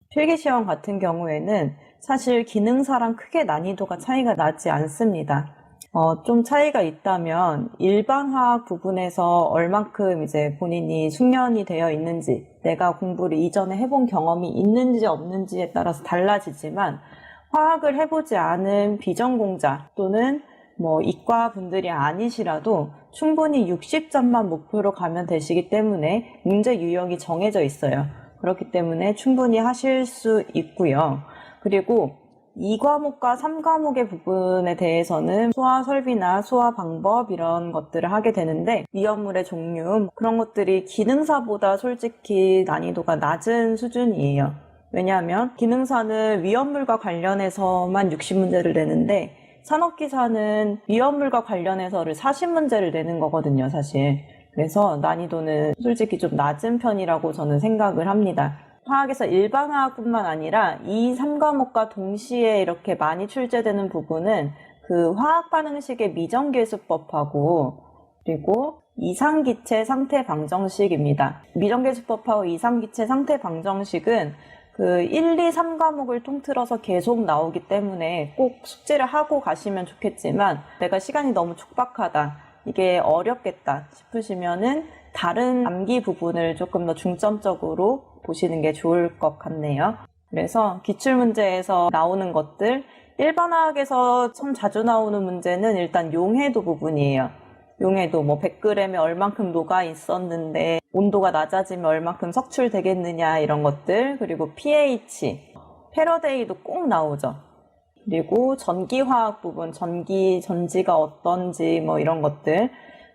필기시험 같은 경우에는 사실 기능사랑 크게 난이도가 차이가 나지 않습니다. 좀 차이가 있다면 일반 화학 부분에서 얼만큼 이제 본인이 숙련이 되어 있는지, 내가 공부를 이전에 해본 경험이 있는지 없는지에 따라서 달라지지만, 화학을 해보지 않은 비전공자 또는 이과 분들이 아니시라도 충분히 60점만 목표로 가면 되시기 때문에 문제 유형이 정해져 있어요. 그렇기 때문에 충분히 하실 수 있고요. 그리고 2과목과 3과목의 부분에 대해서는 소화 설비나 소화 방법 이런 것들을 하게 되는데, 위험물의 종류 그런 것들이 기능사보다 솔직히 난이도가 낮은 수준이에요. 왜냐하면 기능사는 위험물과 관련해서만 60문제를 내는데 산업기사는 위험물과 관련해서를 40문제를 내는 거거든요, 사실. 그래서 난이도는 솔직히 좀 낮은 편이라고 저는 생각을 합니다. 화학에서 일반화학뿐만 아니라 2, 3과목과 동시에 이렇게 많이 출제되는 부분은 그 화학반응식의 미정계수법하고 그리고 이상기체 상태 방정식입니다. 미정계수법하고 이상기체 상태 방정식은 그 1, 2, 3과목을 통틀어서 계속 나오기 때문에 꼭 숙지를 하고 가시면 좋겠지만, 내가 시간이 너무 촉박하다, 이게 어렵겠다 싶으시면은 다른 암기 부분을 조금 더 중점적으로 보시는 게 좋을 것 같네요. 그래서 기출문제에서 나오는 것들, 일반화학에서 참 자주 나오는 문제는 일단 용해도 부분이에요. 용해도 100g에 얼만큼 녹아 있었는데 온도가 낮아지면 얼만큼 석출되겠느냐 이런 것들, 그리고 pH, 패러데이도 꼭 나오죠. 그리고 전기화학 부분, 전지가 어떤지 이런 것들,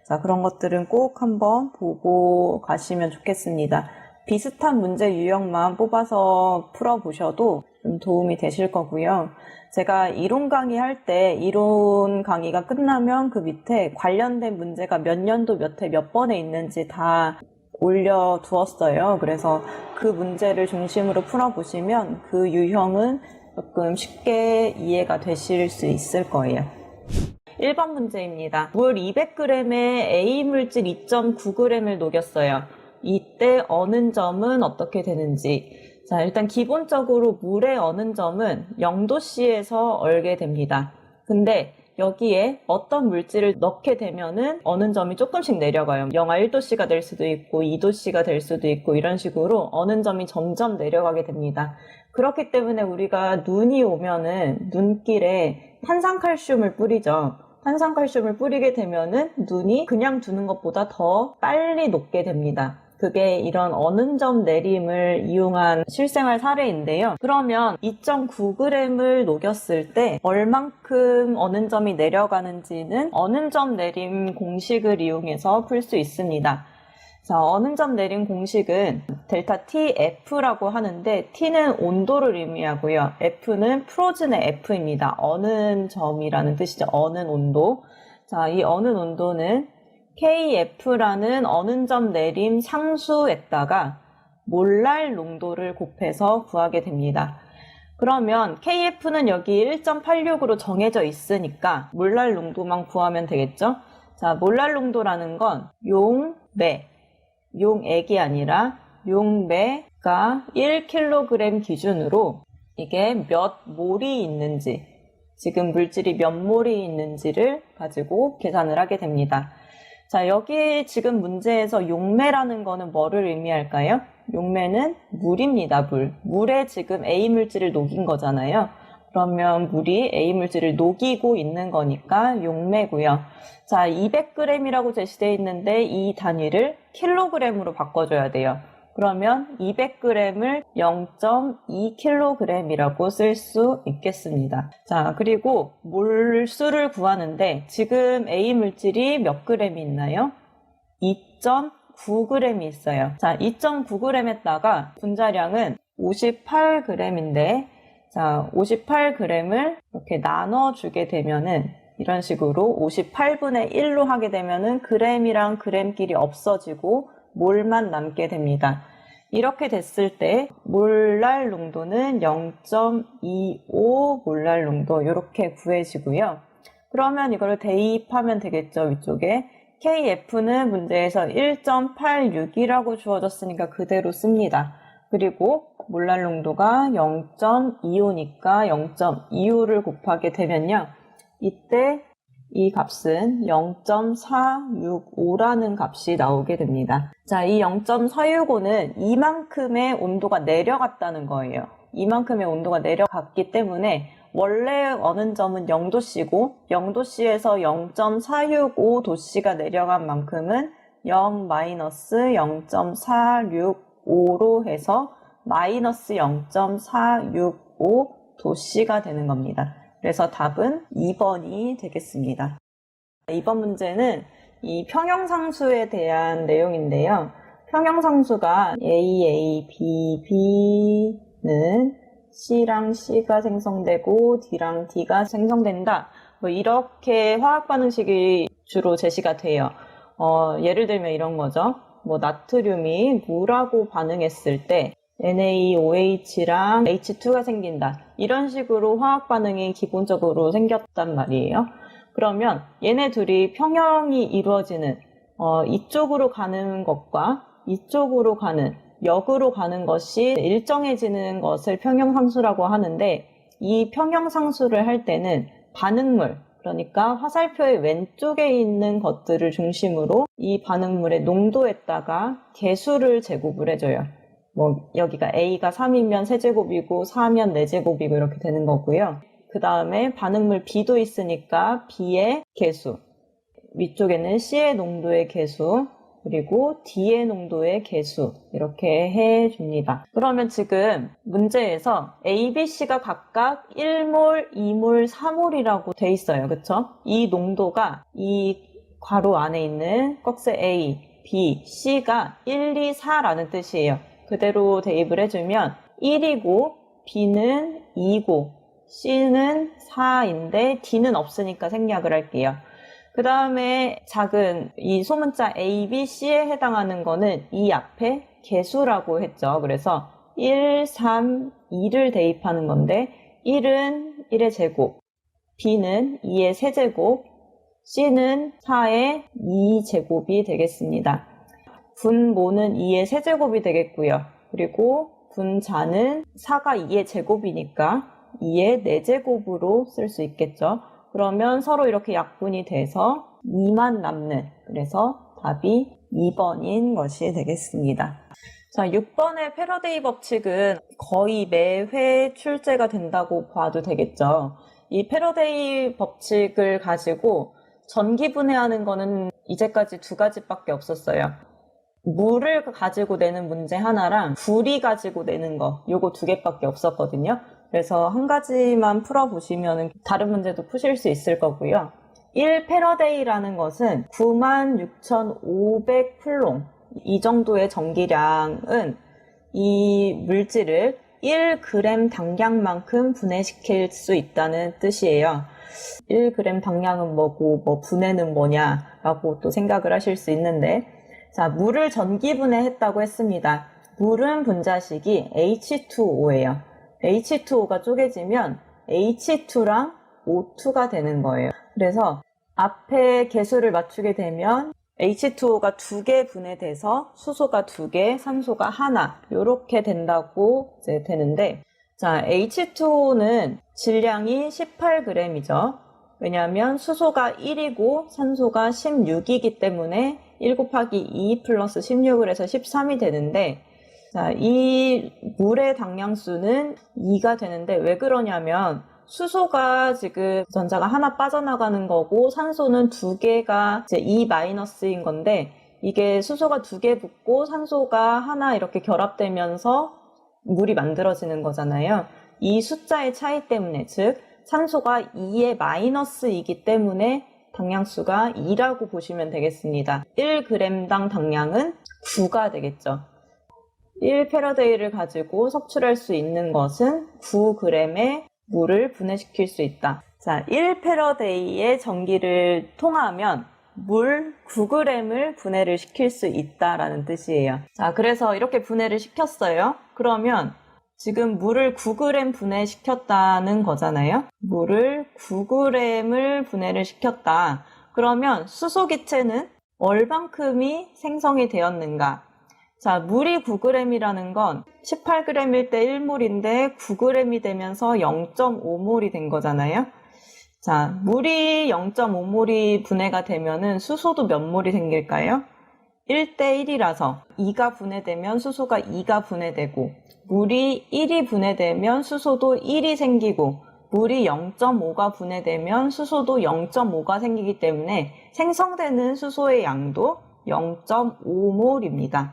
자, 그런 것들은 꼭 한번 보고 가시면 좋겠습니다. 비슷한 문제 유형만 뽑아서 풀어보셔도 좀 도움이 되실 거고요. 제가 이론 강의할 때 이론 강의가 끝나면 그 밑에 관련된 문제가 몇 년도 몇 회 몇 번에 있는지 다 올려두었어요. 그래서 그 문제를 중심으로 풀어보시면 그 유형은 조금 쉽게 이해가 되실 수 있을 거예요. 1번 문제입니다. 물 200g에 A물질 2.9g을 녹였어요. 이때 어는 점은 어떻게 되는지. 자, 일단 기본적으로 물의 어는 점은 0도씨에서 얼게 됩니다. 근데 여기에 어떤 물질을 넣게 되면은 어는 점이 조금씩 내려가요. 영하 1도씨가 될 수도 있고 2도씨가 될 수도 있고 이런 식으로 어는 점이 점점 내려가게 됩니다. 그렇기 때문에 우리가 눈이 오면은 눈길에 탄산칼슘을 뿌리죠. 탄산칼슘을 뿌리게 되면은 눈이 그냥 두는 것보다 더 빨리 녹게 됩니다. 그게 이런 어는 점 내림을 이용한 실생활 사례인데요. 그러면 2.9g을 녹였을 때 얼만큼 어는 점이 내려가는지는 어는 점 내림 공식을 이용해서 풀 수 있습니다. 자, 어는 점 내림 공식은 델타 TF라고 하는데, T는 온도를 의미하고요. F는 프로즌의 F입니다. 어는 점이라는 뜻이죠. 어는 온도. 자, 이 어는 온도는 KF라는 어는 점 내림 상수에다가 몰랄 농도를 곱해서 구하게 됩니다. 그러면 KF는 여기 1.86으로 정해져 있으니까 몰랄 농도만 구하면 되겠죠? 자, 몰랄 농도라는 건 용액이 아니라 용매가 1kg 기준으로 이게 몇 몰이 있는지, 지금 물질이 몇 몰이 있는지를 가지고 계산을 하게 됩니다. 자, 여기 지금 문제에서 용매라는 거는 뭐를 의미할까요? 용매는 물입니다, 물. 물에 지금 A물질을 녹인 거잖아요. 그러면 물이 A물질을 녹이고 있는 거니까 용매고요. 자, 200g이라고 제시되어 있는데 이 단위를 킬로그램으로 바꿔줘야 돼요. 그러면 200g을 0.2kg이라고 쓸 수 있겠습니다. 자, 그리고 몰수를 구하는데 지금 A물질이 몇 g이 있나요? 2.9g이 있어요. 자, 2.9g에다가 분자량은 58g인데, 자, 58g을 이렇게 나눠주게 되면은 이런 식으로 58분의 1로 하게 되면은 g이랑 g끼리 없어지고 몰만 남게 됩니다. 이렇게 됐을 때 몰랄 농도는 0.25 몰랄 농도 이렇게 구해지고요. 그러면 이거를 대입하면 되겠죠, 위쪽에. KF는 문제에서 1.86이라고 주어졌으니까 그대로 씁니다. 그리고 몰랄 농도가 0.25니까 0.25를 곱하게 되면요. 이때 이 값은 0.465라는 값이 나오게 됩니다. 자, 이 0.465는 이만큼의 온도가 내려갔다는 거예요. 이만큼의 온도가 내려갔기 때문에 원래 어는 점은 0도씨고 0도씨에서 0.465도씨가 내려간 만큼은 0-0.465로 해서 마이너스 0.465도씨가 되는 겁니다. 그래서 답은 2번이 되겠습니다. 이번 문제는 이 평형상수에 대한 내용인데요. 평형상수가 A, B, B는 C랑 C가 생성되고 D랑 D가 생성된다. 뭐 이렇게 화학 반응식이 주로 제시가 돼요. 예를 들면 이런 거죠. 뭐 나트륨이 물하고 반응했을 때 NaOH랑 H2가 생긴다. 이런 식으로 화학 반응이 기본적으로 생겼단 말이에요. 그러면 얘네 둘이 평형이 이루어지는 이쪽으로 가는 것과 이쪽으로 가는 역으로 가는 것이 일정해지는 것을 평형상수라고 하는데, 이 평형상수를 할 때는 반응물, 그러니까 화살표의 왼쪽에 있는 것들을 중심으로 이 반응물의 농도에다가 개수를 제곱을 해줘요. 뭐 여기가 A가 3이면 세제곱이고 4면 4제곱이고 이렇게 되는 거고요. 그 다음에 반응물 B도 있으니까 B의 개수, 위쪽에는 C의 농도의 개수, 그리고 D의 농도의 개수 이렇게 해줍니다. 그러면 지금 문제에서 A, B, C가 각각 1몰, 2몰, 4몰이라고 돼 있어요. 그쵸? 이 농도가 이 괄호 안에 있는 꺽쇠 A, B, C가 1, 2, 4라는 뜻이에요. 그대로 대입을 해주면 1이고 B는 2고 C는 4인데 D는 없으니까 생략을 할게요. 그 다음에 작은 이 소문자 A, B, C에 해당하는 거는 이 앞에 개수라고 했죠. 그래서 1, 3, 2를 대입하는 건데 1은 1의 제곱, B는 2의 세제곱, C는 4의 2제곱이 되겠습니다. 분모는 2의 세제곱이 되겠고요. 그리고 분자는 4가 2의 제곱이니까 2의 4제곱으로 쓸 수 있겠죠. 그러면 서로 이렇게 약분이 돼서 2만 남는, 그래서 답이 2번인 것이 되겠습니다. 자, 6번의 패러데이 법칙은 거의 매회 출제가 된다고 봐도 되겠죠. 이 패러데이 법칙을 가지고 전기 분해하는 거는 이제까지 2가지밖에 없었어요. 물을 가지고 내는 문제 하나랑 불이 가지고 내는 거, 요거 2개밖에 없었거든요. 그래서 한 가지만 풀어보시면 다른 문제도 푸실 수 있을 거고요. 1패러데이라는 것은 96,500 플롱, 이 정도의 전기량은 이 물질을 1g 당량만큼 분해시킬 수 있다는 뜻이에요. 1g 당량은 뭐고 뭐 분해는 뭐냐라고 또 생각을 하실 수 있는데, 자, 물을 전기 분해했다고 했습니다. 물은 분자식이 H2O예요. H2O가 쪼개지면 H2랑 O2가 되는 거예요. 그래서 앞에 개수를 맞추게 되면 H2O가 2개 분해돼서 수소가 2개, 산소가 하나 이렇게 된다고 이제 되는데, 자, H2O는 질량이 18g이죠. 왜냐하면 수소가 1이고 산소가 16이기 때문에 1 곱하기 2 플러스 16을 해서 13이 되는데, 자, 이 물의 당량수는 2가 되는데 왜 그러냐면 수소가 지금 전자가 하나 빠져나가는 거고 산소는 2개가 이제 2-인 건데, 이게 수소가 2개 붙고 산소가 하나 이렇게 결합되면서 물이 만들어지는 거잖아요. 이 숫자의 차이 때문에, 즉 산소가 2의 마이너스이기 때문에 당량수가 2라고 보시면 되겠습니다. 1g당 당량은 9가 되겠죠. 1패러데이를 가지고 석출할 수 있는 것은 9g의 물을 분해시킬 수 있다. 자, 1패러데이의 전기를 통하면 물 9g을 분해를 시킬 수 있다라는 뜻이에요. 자, 그래서 이렇게 분해를 시켰어요. 그러면 지금 물을 9g 분해시켰다는 거잖아요. 물을 9g을 분해를 시켰다. 그러면 수소기체는 얼만큼이 생성이 되었는가? 자, 물이 9g이라는 건 18g일 때 1몰인데 9g이 되면서 0.5몰이 된 거잖아요. 자, 물이 0.5몰이 분해가 되면은 수소도 몇 몰이 생길까요? 1대 1이라서 2가 분해되면 수소가 2가 분해되고, 물이 1이 분해되면 수소도 1이 생기고, 물이 0.5가 분해되면 수소도 0.5가 생기기 때문에 생성되는 수소의 양도 0.5몰입니다.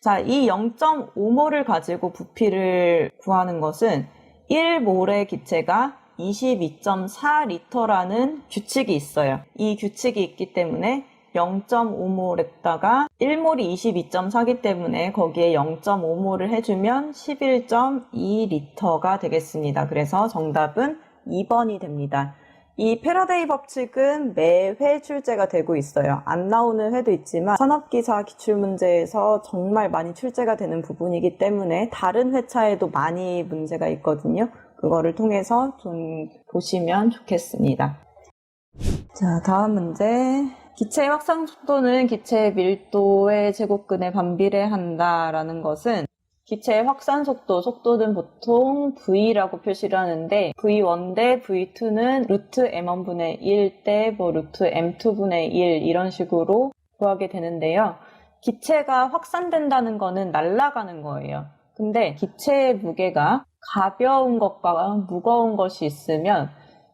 자, 이 0.5몰을 가지고 부피를 구하는 것은 1몰의 기체가 22.4리터라는 규칙이 있어요. 이 규칙이 있기 때문에 0.5몰에다가 1몰이 22.4기 때문에 거기에 0.5몰을 해주면 11.2리터가 되겠습니다. 그래서 정답은 2번이 됩니다. 이 패러데이 법칙은 매회 출제가 되고 있어요. 안 나오는 회도 있지만 산업기사 기출문제에서 정말 많이 출제가 되는 부분이기 때문에 다른 회차에도 많이 문제가 있거든요. 그거를 통해서 좀 보시면 좋겠습니다. 자, 다음 문제. 기체의 확산 속도는 기체의 밀도의 제곱근에 반비례한다라는 것은 기체의 확산 속도는 보통 V라고 표시를 하는데 V1 대 V2는 루트 M1분의 1 대 루트 M2분의 1 이런 식으로 구하게 되는데요. 기체가 확산된다는 거는 날아가는 거예요. 근데 기체의 무게가 가벼운 것과 무거운 것이 있으면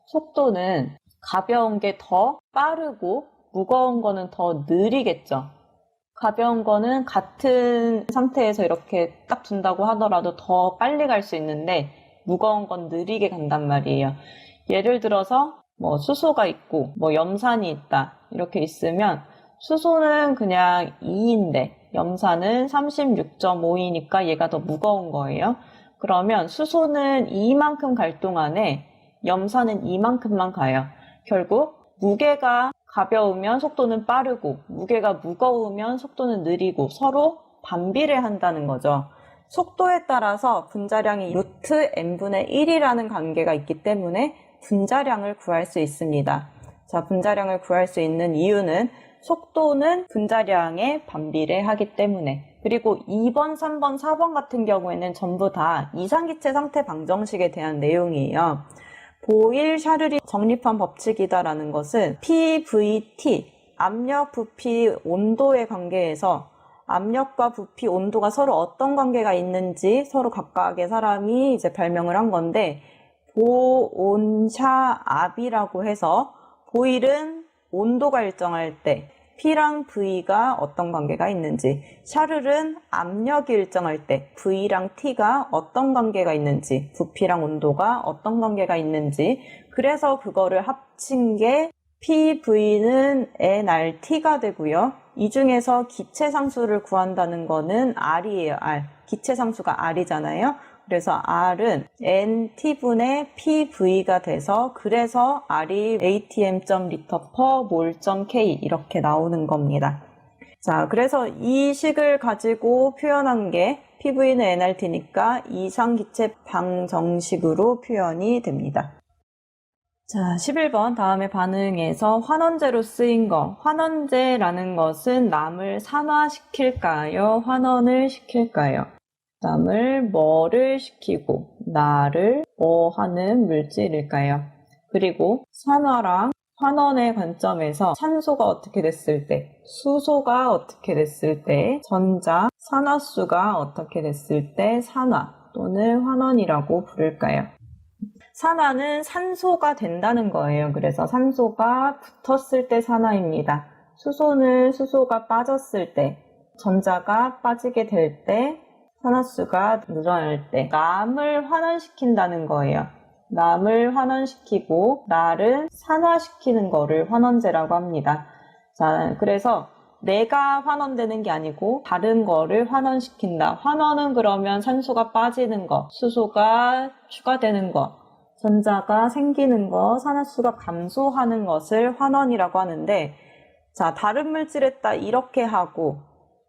속도는 가벼운 게 더 빠르고 무거운 거는 더 느리겠죠. 가벼운 거는 같은 상태에서 이렇게 딱 둔다고 하더라도 더 빨리 갈 수 있는데 무거운 건 느리게 간단 말이에요. 예를 들어서 뭐 수소가 있고 뭐 염산이 있다 이렇게 있으면 수소는 그냥 2인데 염산은 36.5이니까 얘가 더 무거운 거예요. 그러면 수소는 2만큼 갈 동안에 염산은 2만큼만 가요. 결국 무게가 가벼우면 속도는 빠르고 무게가 무거우면 속도는 느리고 서로 반비례한다는 거죠. 속도에 따라서 분자량이 루트 n분의 1이라는 관계가 있기 때문에 분자량을 구할 수 있습니다. 자, 분자량을 구할 수 있는 이유는 속도는 분자량에 반비례하기 때문에, 그리고 2번, 3번, 4번 같은 경우에는 전부 다 이상기체 상태 방정식에 대한 내용이에요. 보일 샤르리 정립한 법칙이다라는 것은 PVT, 압력, 부피, 온도의 관계에서 압력과 부피, 온도가 서로 어떤 관계가 있는지 서로 각각의 사람이 이제 발명을 한 건데, 보온샤압이라고 해서 보일은 온도가 일정할 때 P랑 V가 어떤 관계가 있는지, 샤를은 압력이 일정할 때 V랑 T가 어떤 관계가 있는지, 부피랑 온도가 어떤 관계가 있는지, 그래서 그거를 합친 게 PV는 nRT가 되고요. 이 중에서 기체상수를 구한다는 거는 R이에요. R. 기체상수가 R이잖아요. 그래서 R은 nT분의 PV가 돼서 그래서 R이 atm.l/mol.k 이렇게 나오는 겁니다. 자, 그래서 이 식을 가지고 표현한 게 PV는 nRT니까 이상기체 방정식으로 표현이 됩니다. 자, 11번 다음에 반응에서 환원제로 쓰인 거. 환원제라는 것은 남을 산화시킬까요? 환원을 시킬까요? 남을 뭐를 시키고 나를 뭐 하는 물질일까요? 그리고 산화랑 환원의 관점에서 산소가 어떻게 됐을 때, 수소가 어떻게 됐을 때, 전자, 산화수가 어떻게 됐을 때 산화 또는 환원이라고 부를까요? 산화는 산소가 된다는 거예요. 그래서 산소가 붙었을 때 산화입니다. 수소는 수소가 빠졌을 때, 전자가 빠지게 될 때, 산화수가 늘어날 때 남을 환원시킨다는 거예요. 남을 환원시키고 나를 산화시키는 거를 환원제라고 합니다. 자, 그래서 내가 환원되는 게 아니고 다른 거를 환원시킨다. 환원은 그러면 산소가 빠지는 거, 수소가 추가되는 거, 전자가 생기는 거, 산화수가 감소하는 것을 환원이라고 하는데, 자, 다른 물질에 따 이렇게 하고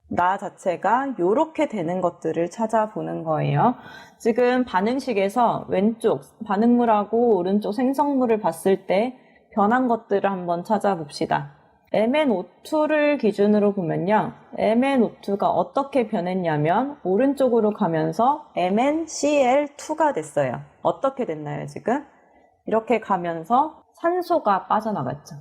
나 자체가 요렇게 되는 것들을 찾아보는 거예요. 지금 반응식에서 왼쪽 반응물하고 오른쪽 생성물을 봤을 때 변한 것들을 한번 찾아봅시다. MnO2를 기준으로 보면요. MnO2가 어떻게 변했냐면 오른쪽으로 가면서 MnCl2가 됐어요. 어떻게 됐나요, 지금? 이렇게 가면서 산소가 빠져나갔죠.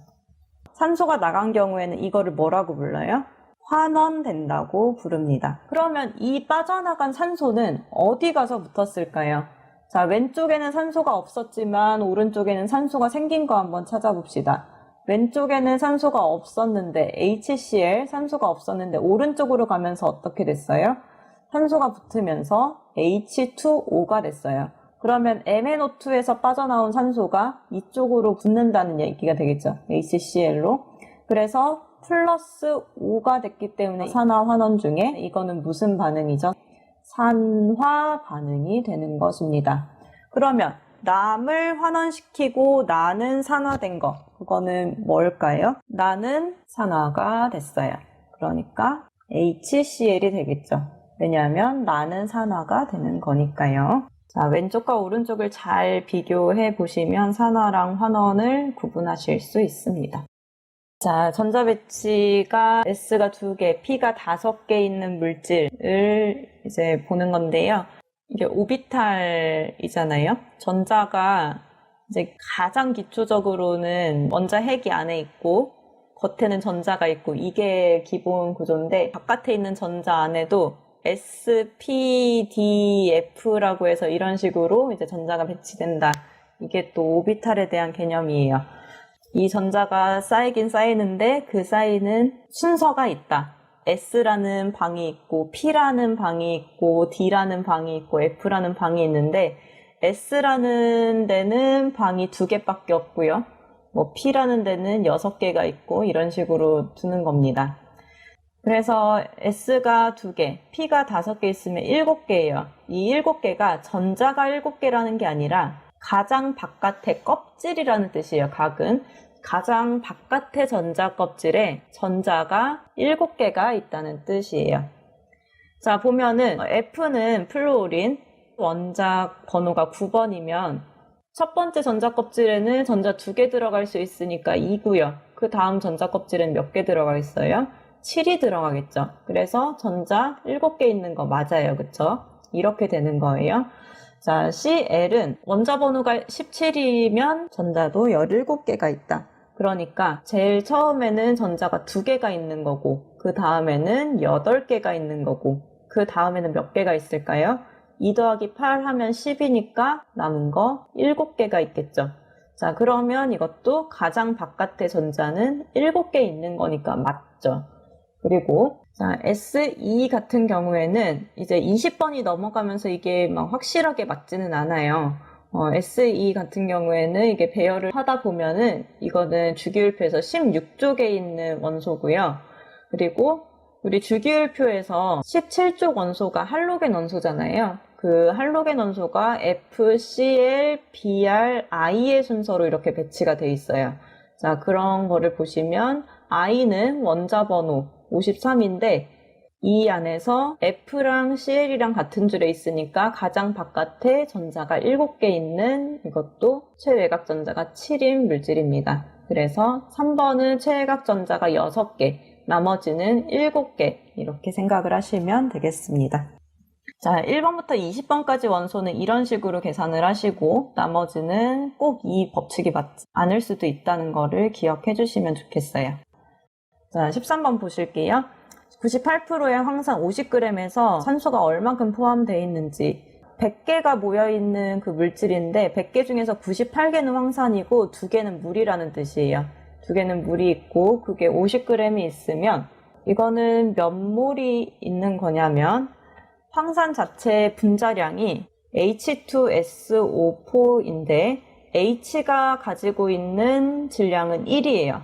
산소가 나간 경우에는 이거를 뭐라고 불러요? 환원된다고 부릅니다. 그러면 이 빠져나간 산소는 어디 가서 붙었을까요? 자, 왼쪽에는 산소가 없었지만 오른쪽에는 산소가 생긴 거 한번 찾아봅시다. 왼쪽에는 산소가 없었는데 HCl 산소가 없었는데 오른쪽으로 가면서 어떻게 됐어요? 산소가 붙으면서 H2O가 됐어요. 그러면 MnO2에서 빠져나온 산소가 이쪽으로 붙는다는 얘기가 되겠죠. HCl로. 그래서 플러스 5가 됐기 때문에 산화 환원 중에 이거는 무슨 반응이죠? 산화 반응이 되는 것입니다. 그러면 남을 환원시키고 나는 산화된 거, 그거는 뭘까요? 나는 산화가 됐어요. 그러니까 HCl이 되겠죠. 왜냐하면 나는 산화가 되는 거니까요. 자, 왼쪽과 오른쪽을 잘 비교해 보시면 산화랑 환원을 구분하실 수 있습니다. 자, 전자배치가 S가 2개, P가 5개 있는 물질을 이제 보는 건데요. 이게 오비탈이잖아요. 전자가 이제 가장 기초적으로는 원자 핵이 안에 있고 겉에는 전자가 있고 이게 기본 구조인데 바깥에 있는 전자 안에도 S, P, D, F라고 해서 이런 식으로 이제 전자가 배치된다. 이게 또 오비탈에 대한 개념이에요. 이 전자가 쌓이긴 쌓이는데 그 쌓이는 순서가 있다. S라는 방이 있고 P라는 방이 있고 D라는 방이 있고 F라는 방이 있는데 S라는 데는 방이 2개밖에 없고요. 뭐 P라는 데는 6개가 있고 이런 식으로 두는 겁니다. 그래서 S가 2개, P가 5개 있으면 7개예요. 이 7개가 전자가 7개라는 게 아니라 가장 바깥의 껍질이라는 뜻이에요. 각은. 가장 바깥의 전자 껍질에 전자가 7개가 있다는 뜻이에요. 자, 보면은 F는 플루오린, 원자 번호가 9번이면 첫 번째 전자 껍질에는 전자 2개 들어갈 수 있으니까 2고요. 그 다음 전자 껍질은 몇 개 들어가 있어요? 7이 들어가겠죠. 그래서 전자 7개 있는 거 맞아요. 그쵸? 이렇게 되는 거예요. 자, Cl은 원자 번호가 17이면 전자도 17개가 있다. 그러니까 제일 처음에는 전자가 2개가 있는 거고 그 다음에는 8개가 있는 거고 그 다음에는 몇 개가 있을까요? 2 더하기 8 하면 10이니까 남은 거 7개가 있겠죠. 자, 그러면 이것도 가장 바깥의 전자는 7개 있는 거니까 맞죠. 그리고 자, SE 같은 경우에는 이제 20번이 넘어가면서 이게 막 확실하게 맞지는 않아요. SE 같은 경우에는 이게 배열을 하다 보면은 이거는 주기율표에서 16쪽에 있는 원소고요. 그리고 우리 주기율표에서 17쪽 원소가 할로겐 원소잖아요. 그 할로겐 원소가 FCl, Br, I의 순서로 이렇게 배치가 돼 있어요. 자, 그런 거를 보시면 I는 원자 번호 53인데 이 안에서 F랑 CL이랑 같은 줄에 있으니까 가장 바깥에 전자가 7개 있는 이것도 최외곽 전자가 7인 물질입니다. 그래서 3번은 최외곽 전자가 6개, 나머지는 7개 이렇게 생각을 하시면 되겠습니다. 자, 1번부터 20번까지 원소는 이런 식으로 계산을 하시고 나머지는 꼭 이 법칙이 맞지 않을 수도 있다는 거를 기억해 주시면 좋겠어요. 자, 13번 보실게요. 98%의 황산 50g에서 산소가 얼만큼 포함되어 있는지 100개가 모여있는 그 물질인데 100개 중에서 98개는 황산이고 2개는 물이라는 뜻이에요. 2개는 물이 있고 그게 50g이 있으면 이거는 몇 몰이 있는 거냐면 황산 자체의 분자량이 H2SO4인데 H가 가지고 있는 질량은 1이에요.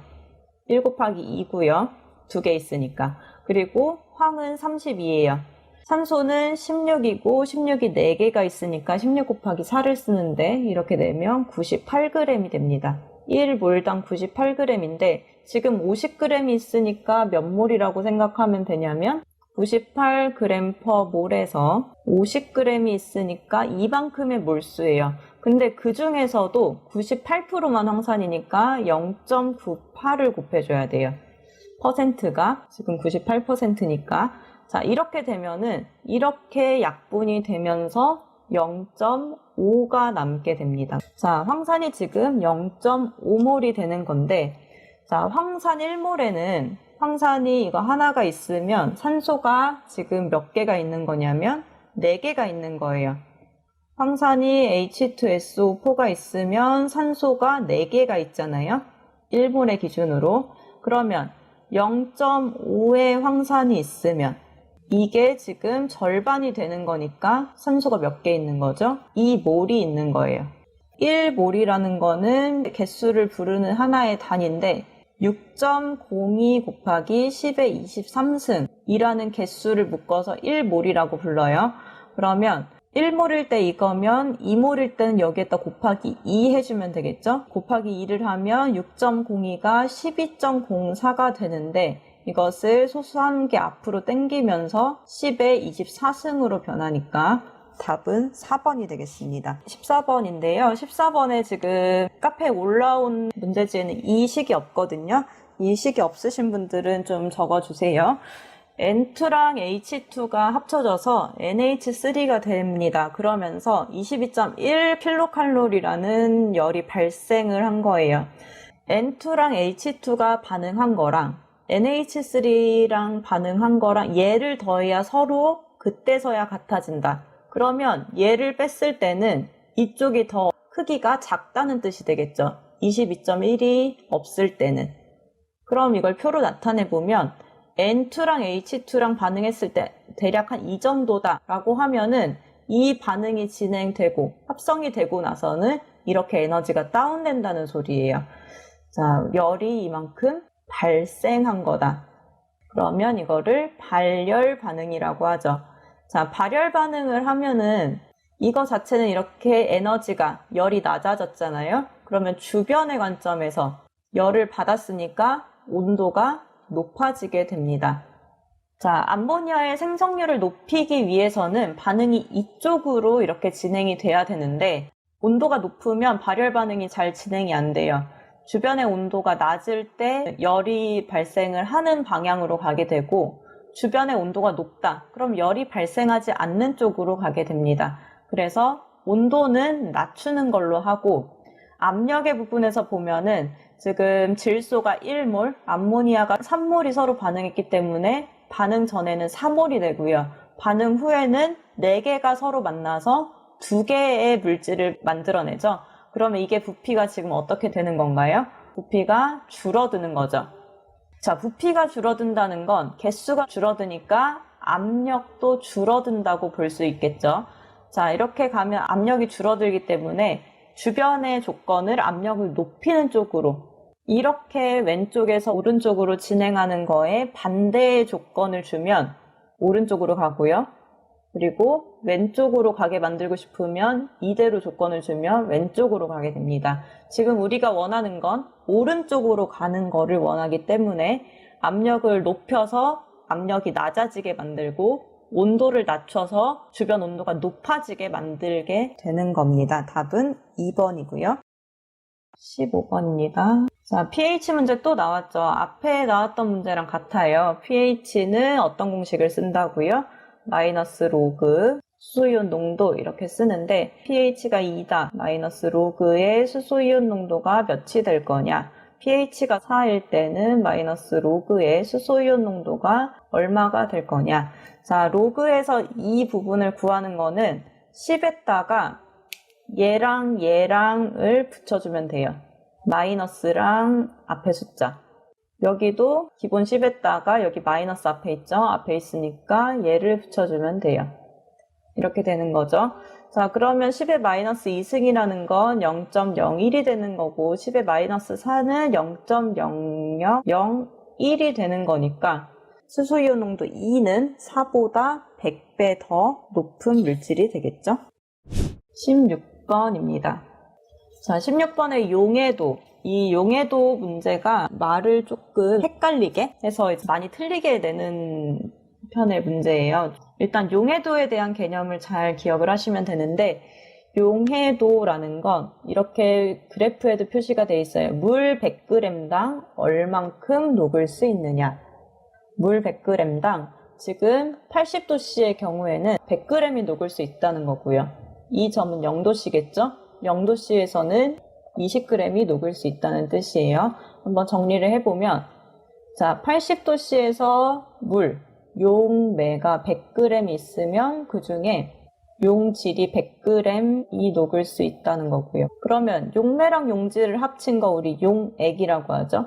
1 곱하기 2고요. 2개 있으니까. 그리고 황은 32예요. 산소는 16이고 16이 4개가 있으니까 16 곱하기 4를 쓰는데 이렇게 내면 98g이 됩니다. 1몰당 98g인데 지금 50g이 있으니까 몇 몰이라고 생각하면 되냐면 98g/몰에서 50g이 있으니까 이만큼의 몰수예요. 근데 그 중에서도 98%만 황산이니까 0.98을 곱해줘야 돼요. 퍼센트가 지금 98%니까. 자, 이렇게 되면은 이렇게 약분이 되면서 0.5가 남게 됩니다. 자, 황산이 지금 0.5몰이 되는 건데, 자, 황산 1몰에는 황산이 이거 하나가 있으면 산소가 지금 몇 개가 있는 거냐면 4개가 있는 거예요. 황산이 H2SO4가 있으면 산소가 4개가 있잖아요. 1몰의 기준으로. 그러면 0.5의 황산이 있으면 이게 지금 절반이 되는 거니까 산소가 몇 개 있는 거죠? 2몰이 있는 거예요. 1몰이라는 거는 개수를 부르는 하나의 단위인데 6.02 곱하기 10의 23승이라는 개수를 묶어서 1몰이라고 불러요. 그러면 1몰일 때 이거면 2몰일 때는 여기에다 곱하기 2 해주면 되겠죠? 곱하기 2를 하면 6.02가 12.04가 되는데 이것을 소수한 개 앞으로 당기면서 10의 24승으로 변하니까 답은 4번이 되겠습니다. 14번인데요. 14번에 지금 카페에 올라온 문제지에는 이 식이 없거든요. 이 식이 없으신 분들은 좀 적어주세요. N2랑 H2가 합쳐져서 NH3가 됩니다. 그러면서 22.1kcal라는 열이 발생을 한 거예요. N2랑 H2가 반응한 거랑 NH3랑 반응한 거랑 얘를 더해야 서로 그때서야 같아진다. 그러면 얘를 뺐을 때는 이쪽이 더 크기가 작다는 뜻이 되겠죠. 22.1이 없을 때는. 그럼 이걸 표로 나타내보면 N2랑 H2랑 반응했을 때 대략 한 이 정도다 라고 하면은 이 반응이 진행되고 합성이 되고 나서는 이렇게 에너지가 다운된다는 소리예요. 자, 열이 이만큼 발생한 거다. 그러면 이거를 발열 반응이라고 하죠. 자, 발열 반응을 하면은 이거 자체는 이렇게 에너지가 열이 낮아졌잖아요. 그러면 주변의 관점에서 열을 받았으니까 온도가 높아지게 됩니다. 자, 암모니아의 생성률을 높이기 위해서는 반응이 이쪽으로 이렇게 진행이 돼야 되는데 온도가 높으면 발열 반응이 잘 진행이 안 돼요. 주변의 온도가 낮을 때 열이 발생을 하는 방향으로 가게 되고 주변의 온도가 높다. 그럼 열이 발생하지 않는 쪽으로 가게 됩니다. 그래서 온도는 낮추는 걸로 하고 압력의 부분에서 보면은 지금 질소가 1몰, 암모니아가 3몰이 서로 반응했기 때문에 반응 전에는 4몰이 되고요. 반응 후에는 4개가 서로 만나서 2개의 물질을 만들어내죠. 그러면 이게 부피가 지금 어떻게 되는 건가요? 부피가 줄어드는 거죠. 자, 부피가 줄어든다는 건 개수가 줄어드니까 압력도 줄어든다고 볼 수 있겠죠. 자, 이렇게 가면 압력이 줄어들기 때문에 주변의 조건을 압력을 높이는 쪽으로 이렇게 왼쪽에서 오른쪽으로 진행하는 거에 반대의 조건을 주면 오른쪽으로 가고요. 그리고 왼쪽으로 가게 만들고 싶으면 이대로 조건을 주면 왼쪽으로 가게 됩니다. 지금 우리가 원하는 건 오른쪽으로 가는 거를 원하기 때문에 압력을 높여서 압력이 낮아지게 만들고 온도를 낮춰서 주변 온도가 높아지게 만들게 되는 겁니다. 답은 2번이고요. 15번입니다. 자, pH 문제 또 나왔죠. 앞에 나왔던 문제랑 같아요. pH는 어떤 공식을 쓴다고요? 마이너스 로그 수소이온 농도 이렇게 쓰는데 pH가 2다. 마이너스 로그의 수소이온 농도가 몇이 될 거냐? pH가 4일 때는 마이너스 로그의 수소이온 농도가 얼마가 될 거냐? 자, 로그에서 이 부분을 구하는 거는 10에다가 얘랑 얘랑을 붙여주면 돼요. 마이너스랑 앞에 숫자. 여기도 기본 10에다가 여기 마이너스 앞에 있죠? 앞에 있으니까 얘를 붙여주면 돼요. 이렇게 되는 거죠. 자, 그러면 10의 마이너스 2승이라는 건 0.01이 되는 거고 10의 마이너스 4는 0.0001이 되는 거니까 수소이온 농도 2는 4보다 100배 더 높은 물질이 되겠죠. 16번입니다. 자, 16번의 용해도 이 용해도 문제가 말을 조금 헷갈리게 해서 많이 틀리게 내는 편의 문제예요. 일단 용해도에 대한 개념을 잘 기억을 하시면 되는데, 용해도라는 건 이렇게 그래프에도 표시가 돼 있어요. 물 100g당 얼만큼 녹을 수 있느냐. 물 100g당 지금 80도씨의 경우에는 100g이 녹을 수 있다는 거고요. 이 점은 0도씨겠죠? 0도씨에서는 20g이 녹을 수 있다는 뜻이에요. 한번 정리를 해보면, 자, 80도씨에서 물, 용매가 100g 있으면 그 중에 용질이 100g이 녹을 수 있다는 거고요. 그러면 용매랑 용질을 합친 거 우리 용액이라고 하죠.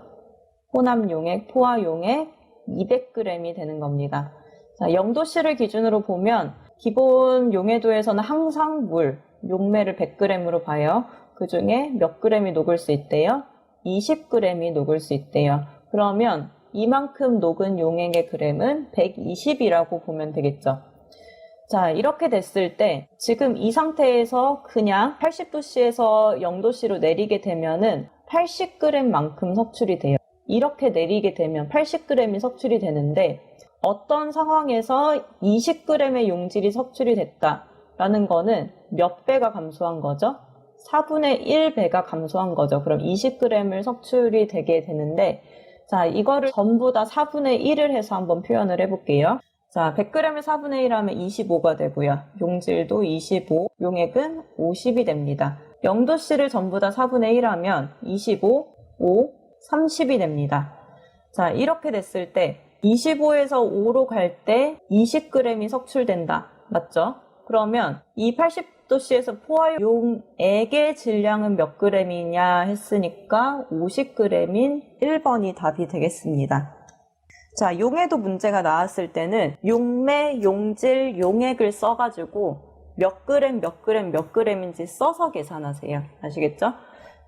혼합용액, 포화용액 200g이 되는 겁니다. 자, 0도씨를 기준으로 보면 기본 용해도에서는 항상 물, 용매를 100g으로 봐요. 그 중에 몇 g이 녹을 수 있대요? 20g이 녹을 수 있대요. 그러면 이만큼 녹은 용액의 그램은 120이라고 보면 되겠죠. 자, 이렇게 됐을 때 지금 이 상태에서 그냥 80도씨에서 0도씨로 내리게 되면은 80g만큼 석출이 돼요. 이렇게 내리게 되면 80g이 석출이 되는데, 어떤 상황에서 20g의 용질이 석출이 됐다라는 거는 몇 배가 감소한 거죠? 4분의 1배가 감소한 거죠. 그럼 20g을 석출이 되게 되는데, 자, 이거를 전부 다 4분의 1을 해서 한번 표현을 해볼게요. 자, 100g을 4분의 1 하면 25가 되고요. 용질도 25, 용액은 50이 됩니다. 0도씨를 전부 다 4분의 1 하면 25, 5, 30이 됩니다. 자, 이렇게 됐을 때 25에서 5로 갈 때 20g이 석출된다. 맞죠? 그러면 이 80도씨에서 포화용액의 질량은 몇 g이냐 했으니까 50g인 1번이 답이 되겠습니다. 자, 용해도 문제가 나왔을 때는 용매, 용질, 용액을 써가지고 몇 g인지 써서 계산하세요. 아시겠죠?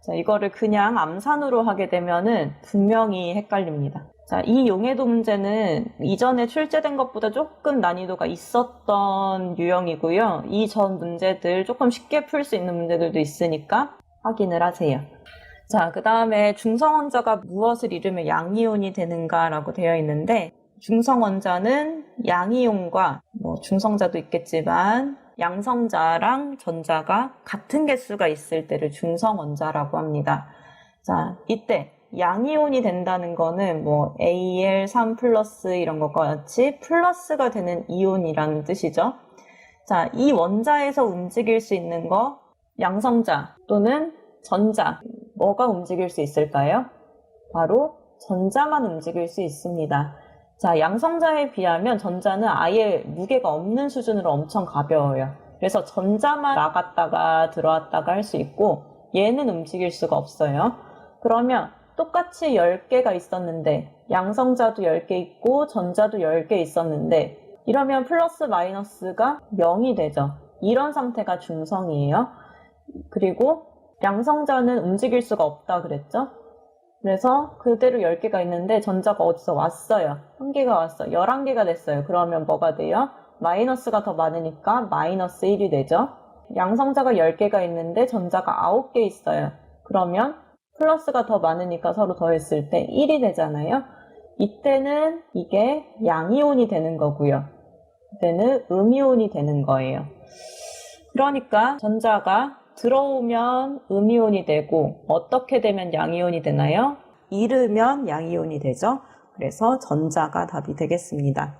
자, 이거를 그냥 암산으로 하게 되면은 분명히 헷갈립니다. 자, 이 용해도 문제는 이전에 출제된 것보다 조금 난이도가 있었던 유형이고요. 이 전 문제들 조금 쉽게 풀 수 있는 문제들도 있으니까 확인을 하세요. 자, 그 다음에 중성원자가 무엇을 이루면 양이온이 되는가라고 되어 있는데, 중성원자는 양이온과 중성자도 있겠지만 양성자랑 전자가 같은 개수가 있을 때를 중성원자라고 합니다. 자, 이때 양이온이 된다는 거는 Al3 플러스 이런 것과 같이 플러스가 되는 이온이라는 뜻이죠. 자, 이 원자에서 움직일 수 있는 거, 양성자 또는 전자, 뭐가 움직일 수 있을까요? 바로 전자만 움직일 수 있습니다. 자, 양성자에 비하면 전자는 아예 무게가 없는 수준으로 엄청 가벼워요. 그래서 전자만 나갔다가 들어왔다가 할 수 있고 얘는 움직일 수가 없어요. 그러면 똑같이 10개가 있었는데 양성자도 10개 있고 전자도 10개 있었는데 이러면 플러스 마이너스가 0이 되죠. 이런 상태가 중성이에요. 그리고 양성자는 움직일 수가 없다 그랬죠? 그래서 그대로 10개가 있는데 전자가 어디서 왔어요. 1개가 왔어. 11개가 됐어요. 그러면 뭐가 돼요? 마이너스가 더 많으니까 마이너스 1이 되죠. 양성자가 10개가 있는데 전자가 9개 있어요. 그러면 플러스가 더 많으니까 서로 더했을 때 1이 되잖아요. 이때는 이게 양이온이 되는 거고요. 이때는 음이온이 되는 거예요. 그러니까 전자가 들어오면 음이온이 되고 어떻게 되면 양이온이 되나요? 잃으면 양이온이 되죠. 그래서 전자가 답이 되겠습니다.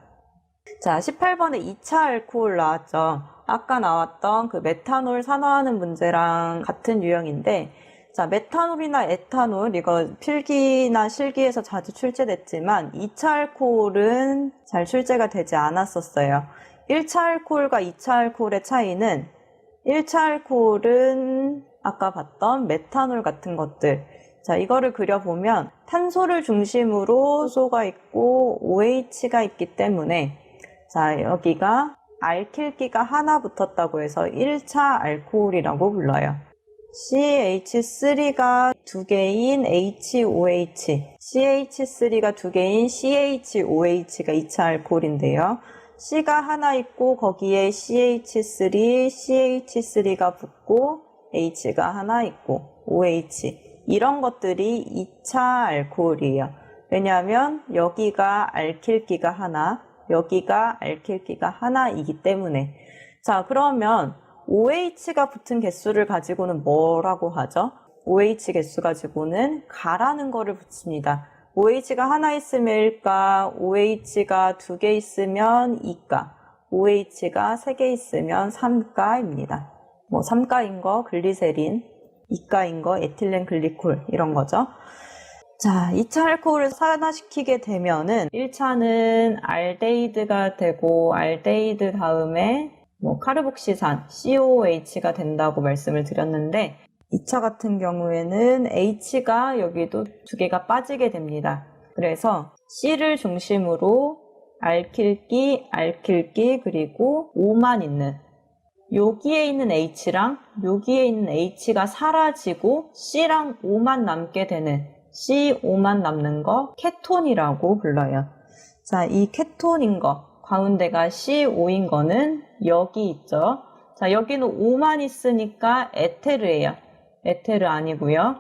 자, 18번에 2차 알코올 나왔죠. 아까 나왔던 그 메탄올 산화하는 문제랑 같은 유형인데, 자, 메탄올이나 에탄올, 이거 필기나 실기에서 자주 출제됐지만 2차 알코올은 잘 출제가 되지 않았었어요. 1차 알코올과 2차 알코올의 차이는 1차 알코올은 아까 봤던 메탄올 같은 것들. 자, 이거를 그려보면 탄소를 중심으로 수소가 있고 OH가 있기 때문에 자, 여기가 알킬기가 하나 붙었다고 해서 1차 알코올이라고 불러요. CH3가 2개인 HOH, CH3가 2개인 CHOH가 2차 알코올인데요. C가 하나 있고 거기에 CH3, CH3가 붙고 H가 하나 있고 OH. 이런 것들이 2차 알코올이에요. 왜냐하면 여기가 알킬기가 하나, 여기가 알킬기가 하나이기 때문에. 자, 그러면 OH가 붙은 개수를 가지고는 뭐라고 하죠? OH 개수 가지고는 가라는 거를 붙입니다. OH가 하나 있으면 1가, OH가 2개 있으면 2가, OH가 3개 있으면 3가입니다. 뭐 3가인 거 글리세린, 2가인 거 에틸렌 글리콜 이런 거죠. 자, 2차 알코올을 산화시키게 되면은 1차는 알데히드가 되고 알데히드 다음에 뭐 카르복시산, COOH가 된다고 말씀을 드렸는데 2차 같은 경우에는 H가 여기도 2개가 빠지게 됩니다. 그래서 C를 중심으로 알킬기, 그리고 O만 있는 여기에 있는 H랑 여기에 있는 H가 사라지고 C랑 O만 남게 되는 CO만 남는 거 케톤이라고 불러요. 자, 이 케톤인 거 가운데가 CO인 거는 여기 있죠. 자, 여기는 O만 있으니까 에테르예요. 에테르 아니고요.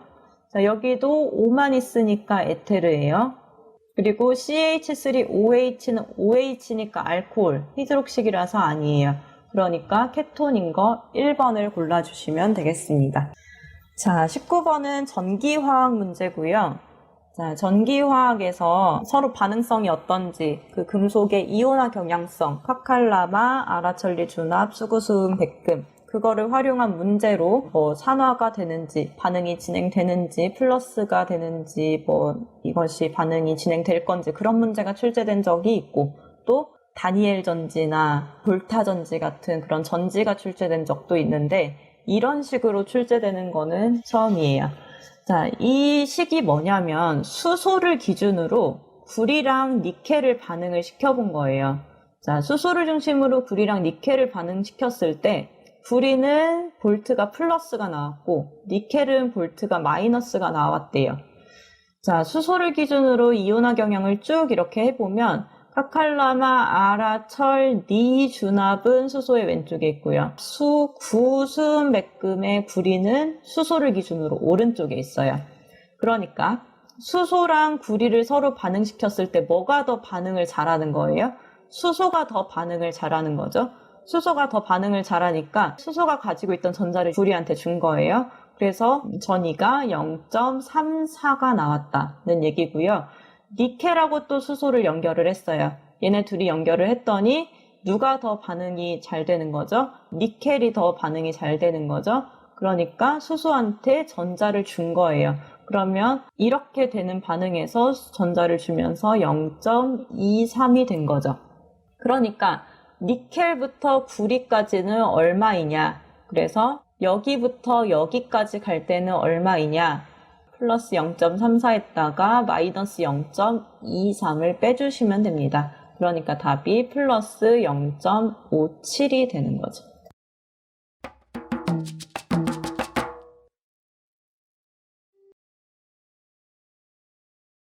자, 여기도 O만 있으니까 에테르예요. 그리고 CH3OH는 OH니까 알코올, 히드록식이라서 아니에요. 그러니까 케톤인 거 1번을 골라주시면 되겠습니다. 자, 19번은 전기화학 문제고요. 자, 전기화학에서 서로 반응성이 어떤지, 그 금속의 이온화 경향성, 카칼라마, 아라천리 준합, 수구수은, 백금, 그거를 활용한 문제로 뭐 산화가 되는지, 반응이 진행되는지, 플러스가 되는지, 뭐 이것이 반응이 진행될 건지 그런 문제가 출제된 적이 있고, 또 다니엘 전지나 볼타 전지 같은 그런 전지가 출제된 적도 있는데 이런 식으로 출제되는 거는 처음이에요. 자, 이 식이 뭐냐면 수소를 기준으로 구리랑 니켈을 반응을 시켜본 거예요. 자, 수소를 중심으로 구리랑 니켈을 반응시켰을 때 구리는 볼트가 플러스가 나왔고 니켈은 볼트가 마이너스가 나왔대요. 자, 수소를 기준으로 이온화 경향을 쭉 이렇게 해보면 카칼라마, 아라, 철, 니 준합은 수소의 왼쪽에 있고요. 구, 수은, 백금의 구리는 수소를 기준으로 오른쪽에 있어요. 그러니까 수소랑 구리를 서로 반응시켰을 때 뭐가 더 반응을 잘하는 거예요? 수소가 더 반응을 잘하는 거죠. 수소가 더 반응을 잘하니까 수소가 가지고 있던 전자를 구리한테 준 거예요. 그래서 전이가 0.34가 나왔다는 얘기고요. 니켈하고 또 수소를 연결을 했어요. 얘네 둘이 연결을 했더니 누가 더 반응이 잘 되는 거죠? 니켈이 더 반응이 잘 되는 거죠? 그러니까 수소한테 전자를 준 거예요. 그러면 이렇게 되는 반응에서 전자를 주면서 0.23이 된 거죠. 그러니까 니켈부터 구리까지는 얼마이냐? 그래서 여기부터 여기까지 갈 때는 얼마이냐? 플러스 0.34에다가 마이너스 0.23을 빼주시면 됩니다. 그러니까 답이 플러스 0.57이 되는 거죠.